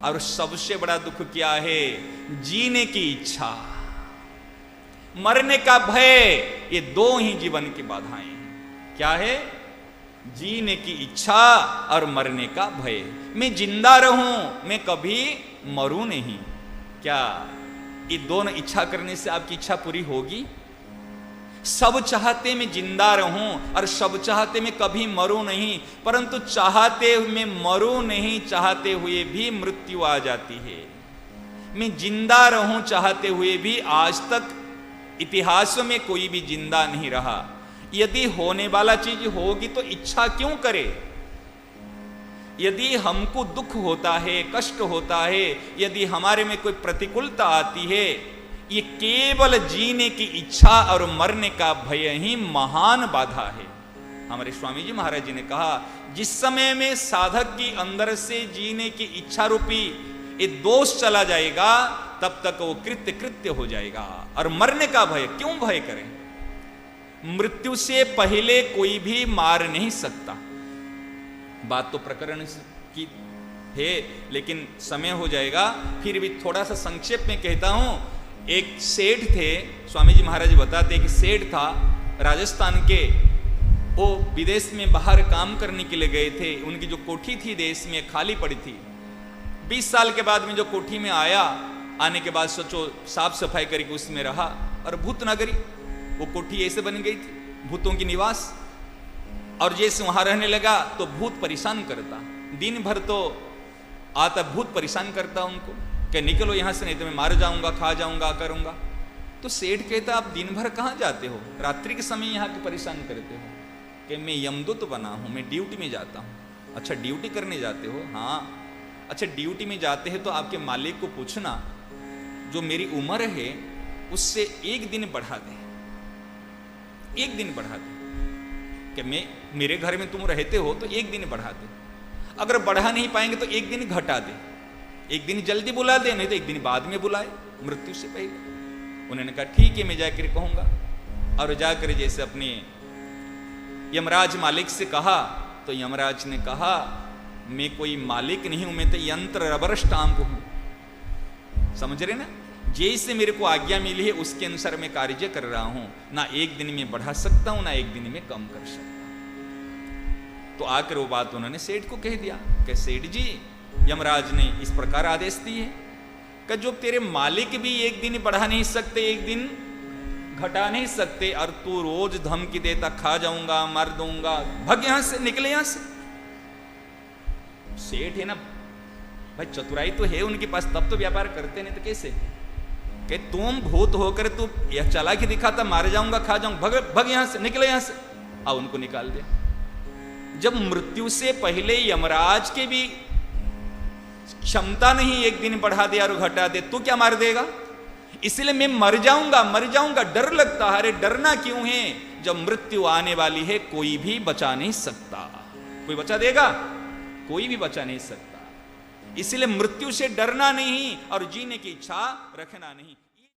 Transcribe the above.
और सबसे बड़ा दुख क्या है? जीने की इच्छा, मरने का भय। ये दो ही जीवन की बाधाएं हैं। क्या है? जीने की इच्छा और मरने का भय। मैं जिंदा रहूं, मैं कभी मरूं नहीं। क्या ये दोनों इच्छा करने से आपकी इच्छा पूरी होगी? सब चाहते मैं जिंदा रहूं और सब चाहते मैं कभी मरूं नहीं, परंतु चाहते मैं मरूं नहीं, चाहते हुए भी मृत्यु आ जाती है। मैं जिंदा रहूं चाहते हुए भी आज तक इतिहास में कोई भी जिंदा नहीं रहा। यदि होने वाला चीज होगी तो इच्छा क्यों करे? यदि हमको दुख होता है, कष्ट होता है, यदि हमारे में कोई प्रतिकूलता आती है, ये केवल जीने की इच्छा और मरने का भय ही महान बाधा है। हमारे स्वामी जी महाराज जी ने कहा, जिस समय में साधक की अंदर से जीने की इच्छा रूपी ये दोष चला जाएगा, तब तक वो कृत्य कृत्य हो जाएगा। और मरने का भय क्यों भय करें? मृत्यु से पहले कोई भी मार नहीं सकता। बात तो प्रकरण की है, लेकिन समय हो जाएगा, फिर भी थोड़ा सा संक्षेप में कहता हूं। एक सेठ थे, स्वामी जी महाराज बताते कि सेठ था राजस्थान के, वो विदेश में बाहर काम करने के लिए गए थे। उनकी जो कोठी थी देश में खाली पड़ी थी। 20 साल के बाद में जो कोठी में आया, आने के बाद सोचो साफ सफाई करके उसमें रहा, और भूत नगरी वो कोठी ऐसे बन गई थी, भूतों की निवास। और जैसे वहां रहने लगा तो भूत परेशान करता, दिन भर तो आता भूत परेशान करता उनको कि निकलो यहां से, नहीं तो मैं मार जाऊंगा, खा जाऊंगा, करूंगा। तो सेठ कहता, आप दिन भर कहां जाते हो? रात्रि के समय यहां के परेशान करते हो। कि मैं यमदूत बना हूं, मैं ड्यूटी में जाता हूं। अच्छा, ड्यूटी करने जाते हो? हाँ। अच्छा, ड्यूटी में जाते हैं तो आपके मालिक को पूछना, जो मेरी उम्र है उससे 1 दिन बढ़ा दे, 1 दिन बढ़ा दे। कि मैं मेरे घर में तुम रहते हो तो 1 दिन बढ़ा दे। अगर बढ़ा नहीं पाएंगे तो 1 दिन घटा दे। 1 दिन जल्दी बुला दे, नहीं तो 1 दिन बाद में बुलाए, मृत्यु से पहले। उन्होंने कहा ठीक है, मैं जाकर कहूंगा। और जाकर जैसे अपने यमराज मालिक से कहा, तो यमराज ने कहा, मैं कोई मालिक नहीं हूं, मैं तो यंत्र रबर स्टाम्प हूं। समझ रहे ना? जैसे मेरे को आज्ञा मिली है उसके अनुसार मैं कार्य कर रहा हूं। ना 1 दिन में बढ़ा सकता हूं, ना 1 दिन में कम कर सकता हूं। तो आकर वो बात उन्होंने सेठ को कह दिया कि सेठ जी, यमराज ने इस प्रकार आदेश दिए कि जो तेरे मालिक भी 1 दिन बढ़ा नहीं सकते, 1 दिन घटा नहीं सकते, और तू रोज धमकी देता, खा जाऊंगा, मार दूंगा, भग यहां से, निकले यहां से। सेठ है ना भाई, चतुराई तो है उनके पास, तब तो व्यापार करते, नहीं तो कैसे? कि तुम भूत होकर तू यह चालाकी दिखाता, मार जाऊंगा, खा जाऊंगा, भग भग यहां से, निकले यहां से। और उनको निकाल दिया। जब मृत्यु से पहले यमराज के भी क्षमता नहीं 1 दिन बढ़ा दे और घटा दे, तू क्या मार देगा? इसलिए मैं मर जाऊंगा, डर लगता है। अरे डरना क्यों है? जब मृत्यु आने वाली है कोई भी बचा नहीं सकता। कोई बचा देगा? कोई भी बचा नहीं सकता। इसलिए मृत्यु से डरना नहीं और जीने की इच्छा रखना नहीं।